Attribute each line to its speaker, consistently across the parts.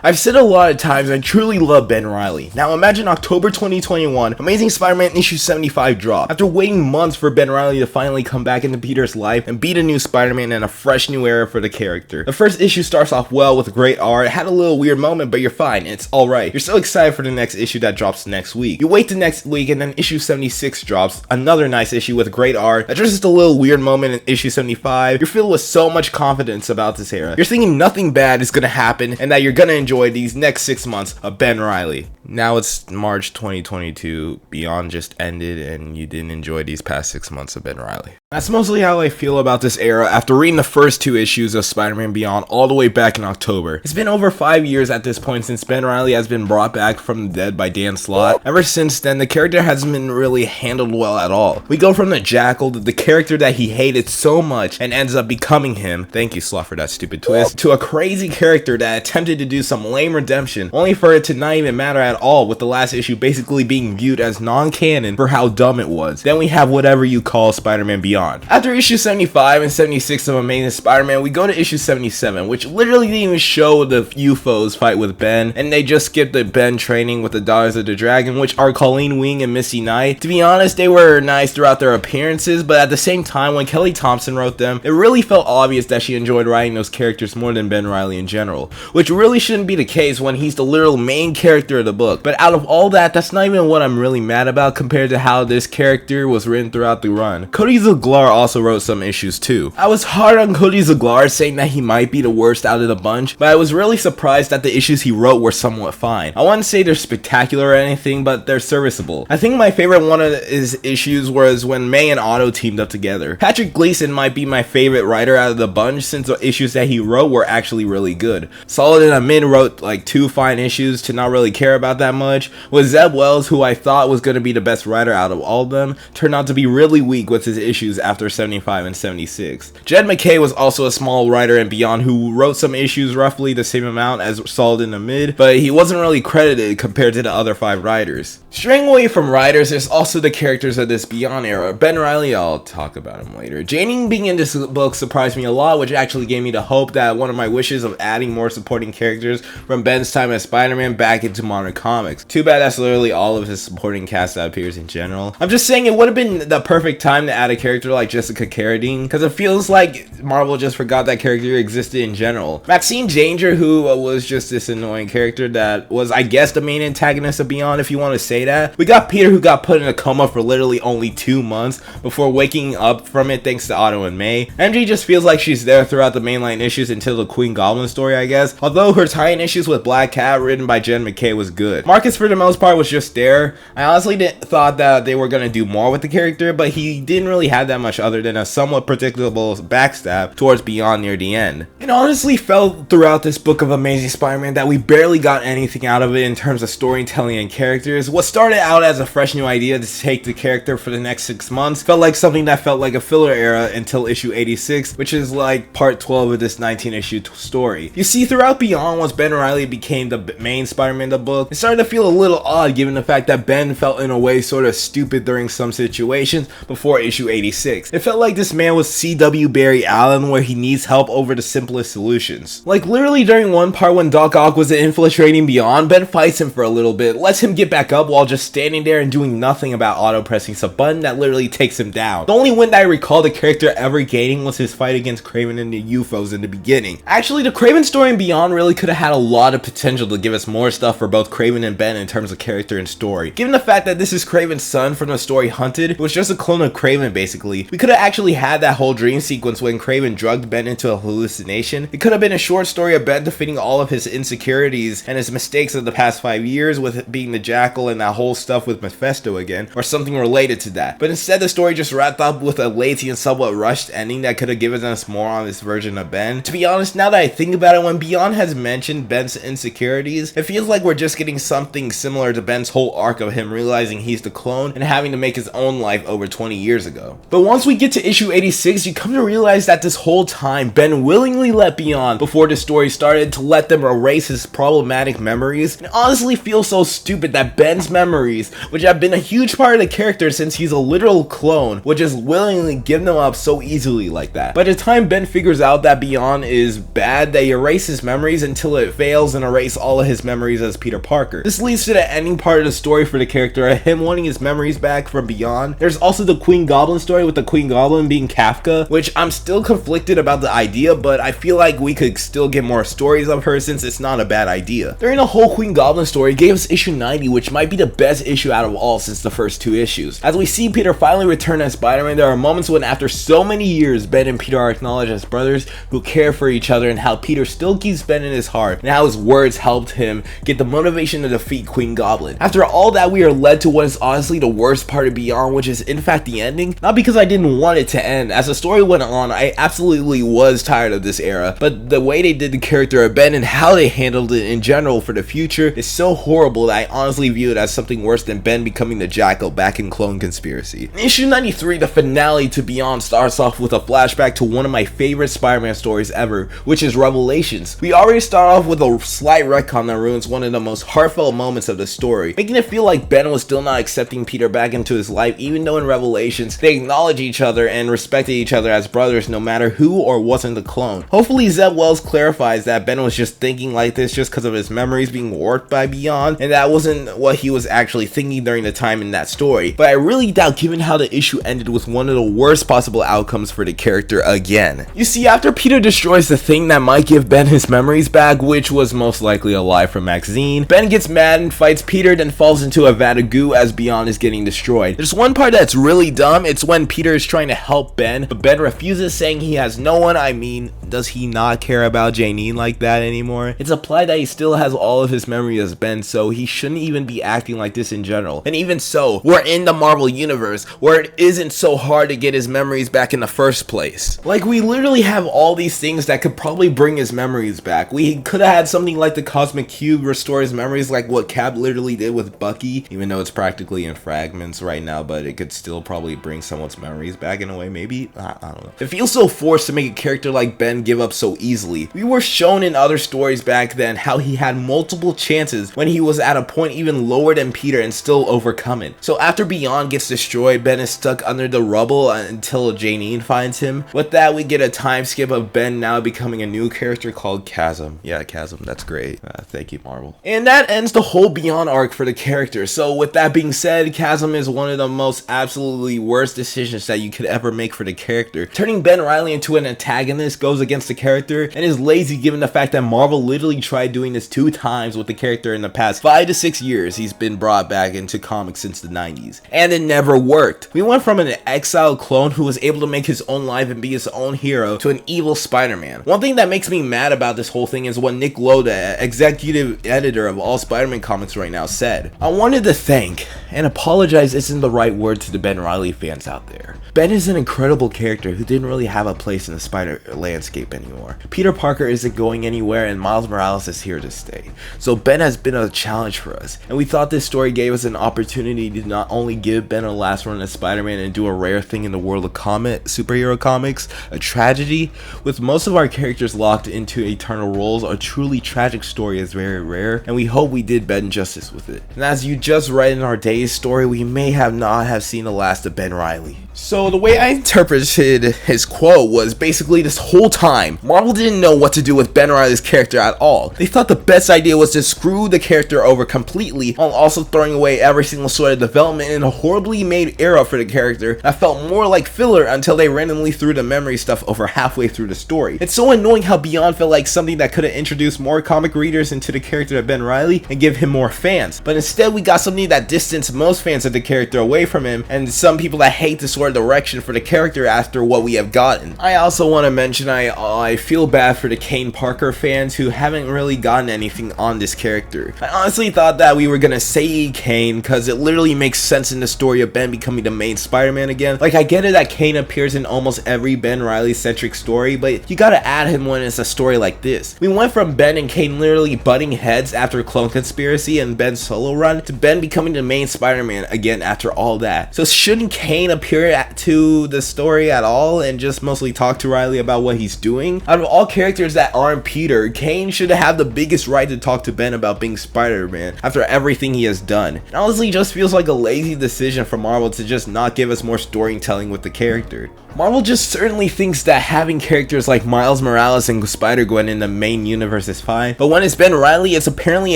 Speaker 1: I've said a lot of times I truly love Ben Reilly. Now imagine October 2021, Amazing Spider-Man issue 75 dropped. After waiting months for Ben Reilly to finally come back into Peter's life and beat a new Spider-Man and a fresh new era for the character. The first issue starts off well with great art, it had a little weird moment, but you're fine, it's alright. You're so excited for the next issue that drops next week. You wait the next week and then issue 76 drops, another nice issue with great art, just a little weird moment in issue 75. You're filled with so much confidence about this era. You're thinking nothing bad is gonna happen and that you're gonna enjoy these next 6 months of Ben Reilly. Now it's March 2022, Beyond just ended and you didn't enjoy these past 6 months of Ben Reilly. That's mostly how I feel about this era after reading the first 2 issues of Spider-Man Beyond all the way back in October. It's been over 5 years at this point since Ben Reilly has been brought back from the dead by Dan Slott. Ever since then, the character hasn't been really handled well at all. We go from the Jackal, the character that he hated so much and ends up becoming him, thank you Slott for that stupid twist, to a crazy character that attempted to do some lame redemption, only for it to not even matter at all, with the last issue basically being viewed as non-canon for how dumb it was. Then we have whatever you call Spider-Man Beyond. After issue 75 and 76 of Amazing Spider-Man, we go to issue 77, which literally didn't even show the UFOs fight with Ben, and they just skipped the Ben training with the Daughters of the Dragon, which are Colleen Wing and Misty Knight. To be honest, they were nice throughout their appearances, but at the same time, when Kelly Thompson wrote them, it really felt obvious that she enjoyed writing those characters more than Ben Reilly in general, which really shouldn't be the case when he's the literal main character of the book. But out of all that, that's not even what I'm really mad about compared to how this character was written throughout the run. Cody Zaglar also wrote some issues too. I was hard on Cody Zaglar, saying that he might be the worst out of the bunch, but I was really surprised that the issues he wrote were somewhat fine. I wouldn't say they're spectacular or anything, but they're serviceable. I think my favorite one of his issues was when May and Otto teamed up together. Patrick Gleason might be my favorite writer out of the bunch since the issues that he wrote were actually really good. Solid and Amin wrote like 2 fine issues to not really care about that much, with Zeb Wells, who I thought was going to be the best writer out of all of them, turned out to be really weak with his issues after 75 and 76. Jed MacKay was also a small writer in Beyond who wrote some issues roughly the same amount as Solid and Amid, but he wasn't really credited compared to the other 5 writers. Straying away from writers, there's also the characters of this Beyond era. Ben Reilly, I'll talk about him later. Janine being in this book surprised me a lot, which actually gave me the hope that one of my wishes of adding more supporting characters from Ben's time as Spider-Man back into modern comics. Too bad that's literally all of his supporting cast that appears in general. I'm just saying it would have been the perfect time to add a character like Jessica Carradine, because it feels like Marvel just forgot that character existed in general. Maxine Danger, who was just this annoying character that was, I guess, the main antagonist of Beyond, if you want to say that. We got Peter, who got put in a coma for literally only 2 months before waking up from it thanks to Otto and May. MJ just feels like she's there throughout the mainline issues until the Queen Goblin story, I guess, although her tie-in issues with Black Cat written by Jed MacKay was good. Marcus, for the most part, was just there. I honestly thought that they were going to do more with the character, but he didn't really have that much other than a somewhat predictable backstab towards Beyond near the end. It honestly felt throughout this book of Amazing Spider-Man that we barely got anything out of it in terms of storytelling and characters. What started out as a fresh new idea to take the character for the next 6 months felt like something that felt like a filler era until issue 86, which is like part 12 of this 19 issue story. You see, throughout Beyond, once Ben Reilly became the main Spider-Man in the book, it started to feel a little odd given the fact that Ben felt in a way sort of stupid during some situations before issue 86. It felt like this man was C.W. Barry Allen, where he needs help over the simplest solutions. Like literally during one part when Doc Ock was infiltrating Beyond, Ben fights him for a little bit, lets him get back up while just standing there and doing nothing about Otto pressing some button that literally takes him down. The only win that I recall the character ever gaining was his fight against Kraven and the UFOs in the beginning. Actually, the Kraven story in Beyond really could have had a lot of potential to give us more stuff for both Kraven and Ben in terms of character and story. Given the fact that this is Kraven's son from the story Hunted, it was just a clone of Kraven basically. We could have actually had that whole dream sequence when Kraven drugged Ben into a hallucination. It could have been a short story of Ben defeating all of his insecurities and his mistakes of the past 5 years, with it being the Jackal and that whole stuff with Mephisto again, or something related to that. But instead the story just wrapped up with a lazy and somewhat rushed ending that could have given us more on this version of Ben. To be honest, now that I think about it, when Beyond has mentioned Ben's insecurities, it feels like we're just getting something similar to Ben's whole arc of him realizing he's the clone and having to make his own life over 20 years ago. But But once we get to issue 86, you come to realize that this whole time, Ben willingly let Beyond, before the story started, to let them erase his problematic memories. It honestly feels so stupid that Ben's memories, which have been a huge part of the character since he's a literal clone, would just willingly give them up so easily like that. By the time Ben figures out that Beyond is bad, they erase his memories until it fails and erase all of his memories as Peter Parker. This leads to the ending part of the story for the character, him wanting his memories back from Beyond. There's also the Queen Goblin story with the Queen Goblin being Kafka, which I'm still conflicted about the idea, but I feel like we could still get more stories of her since it's not a bad idea. During the whole Queen Goblin story, gave us issue 90, which might be the best issue out of all since the first 2 issues. As we see Peter finally return as Spider-Man, there are moments when after so many years, Ben and Peter are acknowledged as brothers who care for each other, and how Peter still keeps Ben in his heart, and how his words helped him get the motivation to defeat Queen Goblin. After all that, we are led to what is honestly the worst part of Beyond, which is in fact the ending. Not because I didn't want it to end. As the story went on, I absolutely was tired of this era, but the way they did the character of Ben and how they handled it in general for the future is so horrible that I honestly view it as something worse than Ben becoming the Jackal back in Clone Conspiracy. In issue 93, the finale to Beyond starts off with a flashback to one of my favorite Spider-Man stories ever, which is Revelations. We already start off with a slight retcon that ruins one of the most heartfelt moments of the story, making it feel like Ben was still not accepting Peter back into his life, even though in Revelations they acknowledge each other and respected each other as brothers no matter who or wasn't the clone. Hopefully Zeb Wells clarifies that Ben was just thinking like this just because of his memories being warped by Beyond, and that wasn't what he was actually thinking during the time in that story. But I really doubt, given how the issue ended with one of the worst possible outcomes for the character again. You see, after Peter destroys the thing that might give Ben his memories back, which was most likely a lie from Maxine, Ben gets mad and fights Peter, then falls into a vat of goo as Beyond is getting destroyed. There's one part that's really dumb. It's when Peter is trying to help Ben, but Ben refuses, saying he has no one. I mean, does he not care about Janine like that anymore? It's implied that he still has all of his memories as Ben, so he shouldn't even be acting like this in general. And even so, we're in the Marvel universe where it isn't so hard to get his memories back in the first place. Like, we literally have all these things that could probably bring his memories back. We could have had something like the Cosmic Cube restore his memories, like what Cap literally did with Bucky, even though it's practically in fragments right now, but it could still probably bring someone's memories back in a way, maybe? I don't know. It feels so forced to make a character like Ben give up so easily. We were shown in other stories back then how he had multiple chances when he was at a point even lower than Peter and still overcome it. So after Beyond gets destroyed, Ben is stuck under the rubble until Janine finds him. With that, we get a time skip of Ben now becoming a new character called Chasm. Yeah, Chasm, that's great. Thank you, Marvel. And that ends the whole Beyond arc for the character. So with that being said, Chasm is one of the most absolutely worst decisions that you could ever make for the character. Turning Ben Reilly into an antagonist goes against the character and is lazy given the fact that Marvel literally tried doing this 2 times with the character in the past 5 to 6 years he's been brought back into comics since the 90s. And it never worked. We went from an exiled clone who was able to make his own life and be his own hero to an evil Spider-Man. One thing that makes me mad about this whole thing is what Nick Loda, executive editor of all Spider-Man comics right now, said. I wanted to thank, and apologize isn't the right word to the Ben Reilly fans out there. Ben is an incredible character who didn't really have a place in the Spider landscape anymore. Peter Parker isn't going anywhere and Miles Morales is here to stay. So Ben has been a challenge for us, and we thought this story gave us an opportunity to not only give Ben a last run as Spider-Man and do a rare thing in the world of superhero comics, a tragedy. With most of our characters locked into eternal roles, a truly tragic story is very rare, and we hope we did Ben justice with it. And as you just read in our day's story, we may have not have seen the last of Ben Reilly. So the way I interpreted his quote was basically this whole time, Marvel didn't know what to do with Ben Reilly's character at all. They thought the best idea was to screw the character over completely while also throwing away every single sort of development in a horribly made era for the character that felt more like filler until they randomly threw the memory stuff over halfway through the story. It's so annoying how Beyond felt like something that could have introduced more comic readers into the character of Ben Reilly and give him more fans, but instead we got something that distanced most fans of the character away from him and some people that hate the sort of direction for the character after what we have gotten. I also want to mention I feel bad for the Kane Parker fans who haven't really gotten anything on this character. I honestly thought that we were gonna say Kane because it literally makes sense in the story of Ben becoming the main Spider-Man again. Like, I get it that Kane appears in almost every Ben Reilly centric story, but you gotta add him when it's a story like this. We went from Ben and Kane literally butting heads after Clone Conspiracy and Ben's solo run to Ben becoming the main Spider-Man again after all that. So shouldn't Kane appear to the story at all and just mostly talk to Reilly about what he's doing. Out of all characters that aren't Peter, Kane should have the biggest right to talk to Ben about being Spider-Man after everything he has done. It honestly just feels like a lazy decision for Marvel to just not give us more storytelling with the character. Marvel just certainly thinks that having characters like Miles Morales and Spider-Gwen in the main universe is fine, but when it's Ben Reilly, it's apparently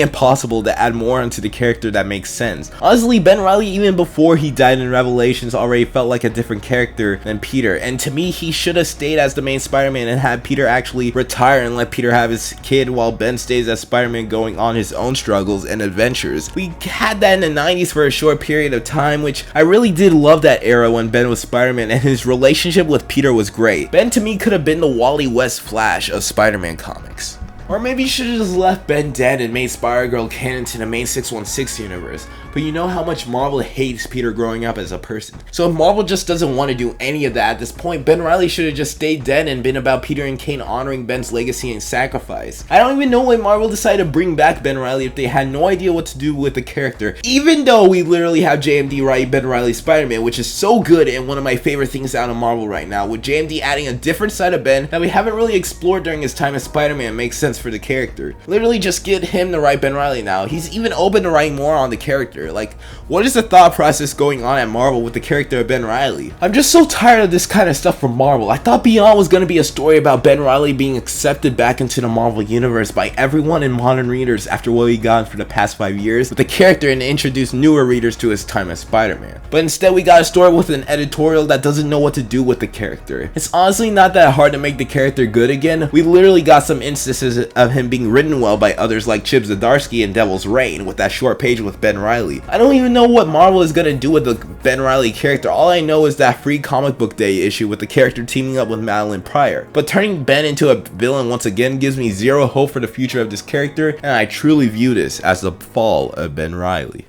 Speaker 1: impossible to add more onto the character that makes sense. Honestly, Ben Reilly, even before he died in Revelations, already felt like a different character than Peter, and to me, he should have stayed as the main Spider-Man and had Peter actually retire and let Peter have his kid while Ben stays as Spider-Man going on his own struggles and adventures. We had that in the 90s for a short period of time, which I really did love that era when Ben was Spider-Man and his relationship with Peter was great. Ben to me could have been the Wally West Flash of Spider-Man comics. Or maybe you should have just left Ben dead and made Spider-Girl canon to the main 616 universe. But you know how much Marvel hates Peter growing up as a person. So if Marvel just doesn't want to do any of that at this point, Ben Reilly should have just stayed dead and been about Peter and Kane honoring Ben's legacy and sacrifice. I don't even know why Marvel decided to bring back Ben Reilly if they had no idea what to do with the character, even though we literally have JMD write Ben Reilly's Spider-Man, which is so good and one of my favorite things out of Marvel right now, with JMD adding a different side of Ben that we haven't really explored during his time as Spider-Man. Makes sense for the character. Literally just get him to write Ben Reilly now. He's even open to writing more on the character. Like, what is the thought process going on at Marvel with the character of Ben Reilly? I'm just so tired of this kind of stuff from Marvel. I thought Beyond was going to be a story about Ben Reilly being accepted back into the Marvel universe by everyone in modern readers after what he got for the past 5 years with the character, and introduce newer readers to his time as Spider-Man. But instead we got a story with an editorial that doesn't know what to do with the character. It's honestly not that hard to make the character good again. We literally got some instances of him being written well by others like Chip Zdarsky in Devil's Reign with that short page with Ben Reilly. I don't even know what Marvel is gonna do with the Ben Reilly character. All I know is that free comic book day issue with the character teaming up with Madeline Pryor. But turning Ben into a villain once again gives me zero hope for the future of this character, and I truly view this as the fall of Ben Reilly.